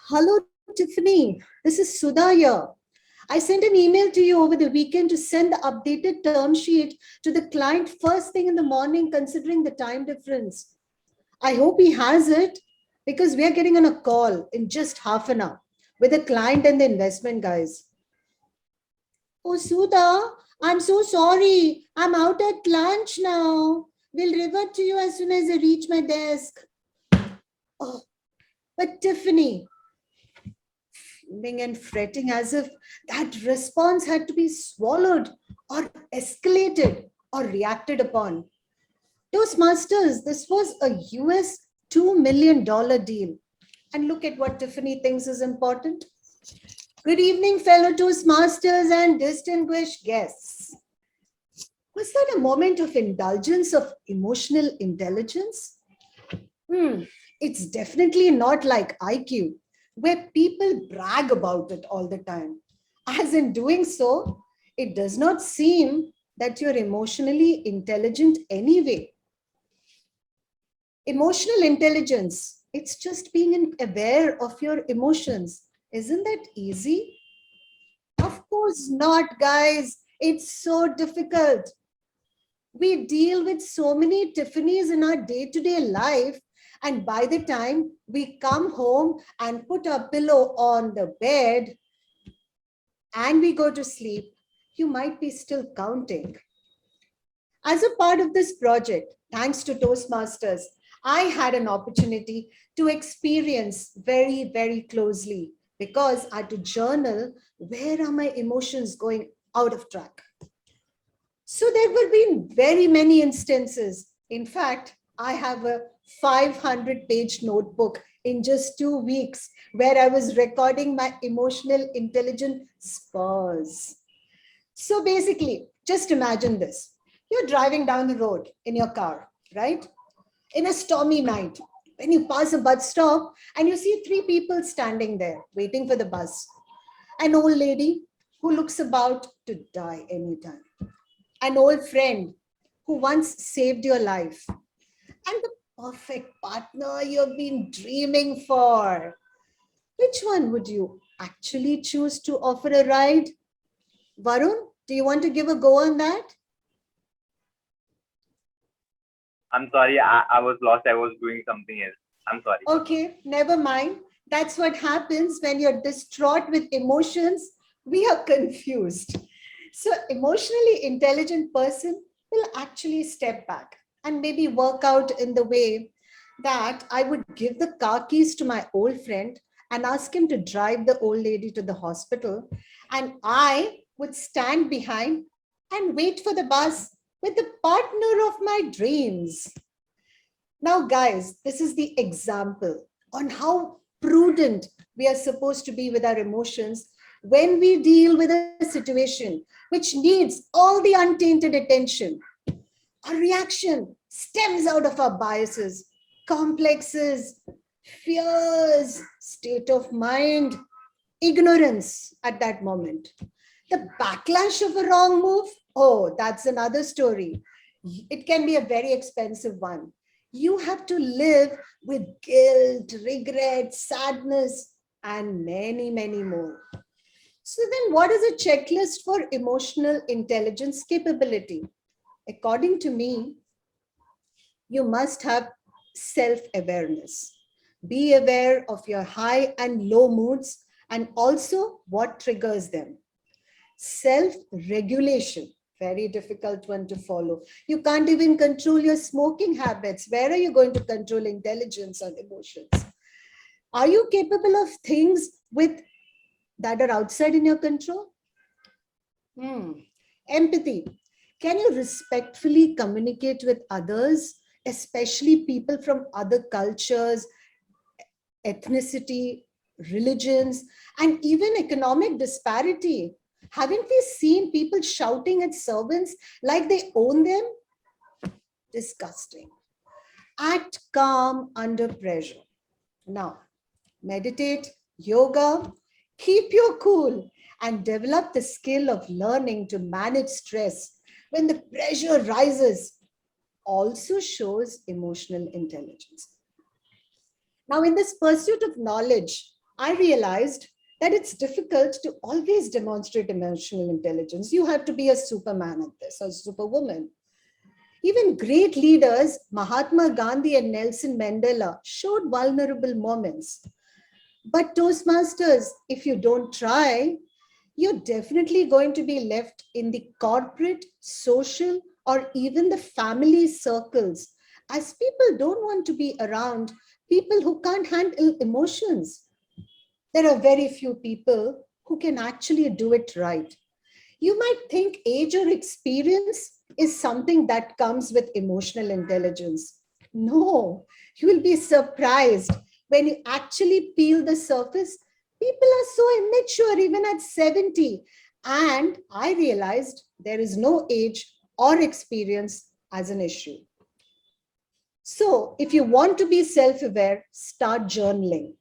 Hello, Tiffany. This is Sudha here. I sent an email to you over the weekend to send the updated term sheet to the client first thing in the morning, considering the time difference. I hope he has it because we are getting on a call in just half an hour with the client and the investment guys. Oh, Sudha, I'm so sorry. I'm out at lunch now. We'll revert to you as soon as I reach my desk. Oh, but Tiffany, fuming and fretting as if that response had to be swallowed or escalated or reacted upon. Toastmasters, this was a US $2 million deal. And look at what Tiffany thinks is important. Good evening, fellow Toastmasters and distinguished guests. Was that a moment of indulgence of emotional intelligence? It's definitely not like IQ, where people brag about it all the time. As in doing so, it does not seem that you're emotionally intelligent anyway. Emotional intelligence, it's just being aware of your emotions. Isn't that easy? Of course not, guys. It's so difficult. We deal with so many Tiffany's in our day-to-day life, and by the time we come home and put our pillow on the bed and we go to sleep, you might be still counting. As a part of this project, thanks to Toastmasters, I had an opportunity to experience very closely because I had to journal where are my emotions going out of track. So there will be very many instances. In fact, I have a 500-page notebook in just 2 weeks where I was recording my emotional intelligence spurs. So basically, just imagine this. You're driving down the road in your car, right? In a stormy night, when you pass a bus stop and you see three people standing there waiting for the bus. An old lady who looks about to die anytime, an old friend who once saved your life, and the perfect partner you've been dreaming for. Which one would you actually choose to offer a ride? Varun, do you want to give a go on that? I'm sorry, I was lost. I was doing something else. I'm sorry. Okay, never mind. That's what happens when you're distraught with emotions. We are confused. So, emotionally intelligent person will actually step back and maybe work out in the way that I would give the car keys to my old friend and ask him to drive the old lady to the hospital. And I would stand behind and wait for the bus with the partner of my dreams. Now, guys, this is the example on how prudent we are supposed to be with our emotions when we deal with a situation which needs all the untainted attention. Our reaction stems out of our biases, complexes, fears, state of mind, ignorance at that moment. The backlash of a wrong move, oh, that's another story. It can be a very expensive one. You have to live with guilt, regret, sadness, and many more. So, then what is a checklist for emotional intelligence capability? According to me, you must have self awareness. Be aware of your high and low moods and also what triggers them. Self regulation, very difficult one to follow. You can't even control your smoking habits. Where are you going to control intelligence or emotions? Are you capable of things with that are outside in your control? Hmm. Empathy. Can you respectfully communicate with others, especially people from other cultures, ethnicity, religions, and even economic disparity? Haven't we seen people shouting at servants like they own them? Disgusting. Act calm under pressure. Now, meditate, yoga, keep your cool, and develop the skill of learning to manage stress when the pressure rises also shows emotional intelligence. Now, in this pursuit of knowledge, I realized that it's difficult to always demonstrate emotional intelligence. You have to be a superman at this or superwoman. Even great leaders, Mahatma Gandhi and Nelson Mandela, showed vulnerable moments. But Toastmasters, if you don't try, you're definitely going to be left in the corporate, social, or even the family circles, as people don't want to be around people who can't handle emotions. There are very few people who can actually do it right. You might think age or experience is something that comes with emotional intelligence. No, you will be surprised when you actually peel the surface. People are so immature even at 70. And I realized there is no age or experience as an issue. So, if you want to be self aware, start journaling,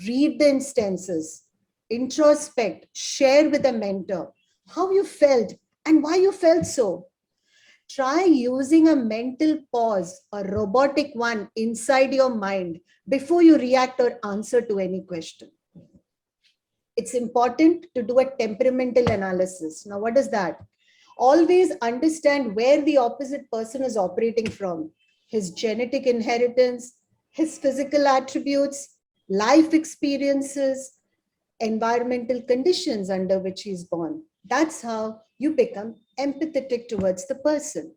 read the instances, introspect, share with a mentor how you felt and why you felt so. Try using a mental pause, a robotic one inside your mind before you react or answer to any question. It's important to do a temperamental analysis. Now, what is that? Always understand where the opposite person is operating from, his genetic inheritance, his physical attributes, life experiences, environmental conditions under which he's born. That's how you become empathetic towards the person.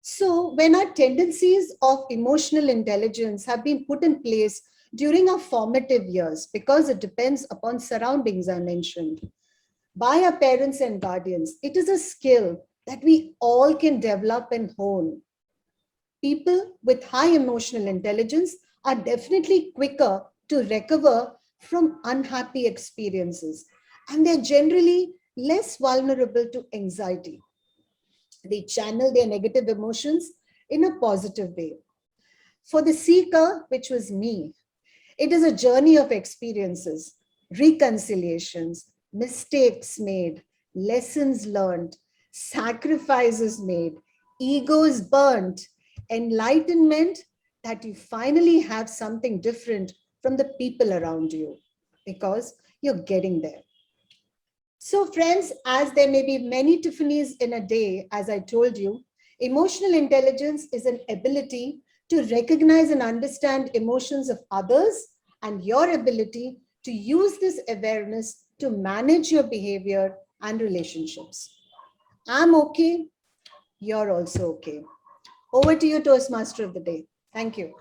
So, when our tendencies of emotional intelligence have been put in place during our formative years, because it depends upon surroundings, I mentioned, by our parents and guardians, it is a skill that we all can develop and hone. People with high emotional intelligence are definitely quicker to recover from unhappy experiences, and they're generally less vulnerable to anxiety. They channel their negative emotions in a positive way. For the seeker, which was me, it is a journey of experiences, reconciliations, mistakes made, lessons learned, sacrifices made, egos burnt, enlightenment that you finally have something different from the people around you because you're getting there. So, friends, as there may be many Tiffany's in a day, as I told you, emotional intelligence is an ability to recognize and understand emotions of others and your ability to use this awareness to manage your behavior and relationships. I'm okay, you're also okay. Over to you, Toastmaster of the day. Thank you.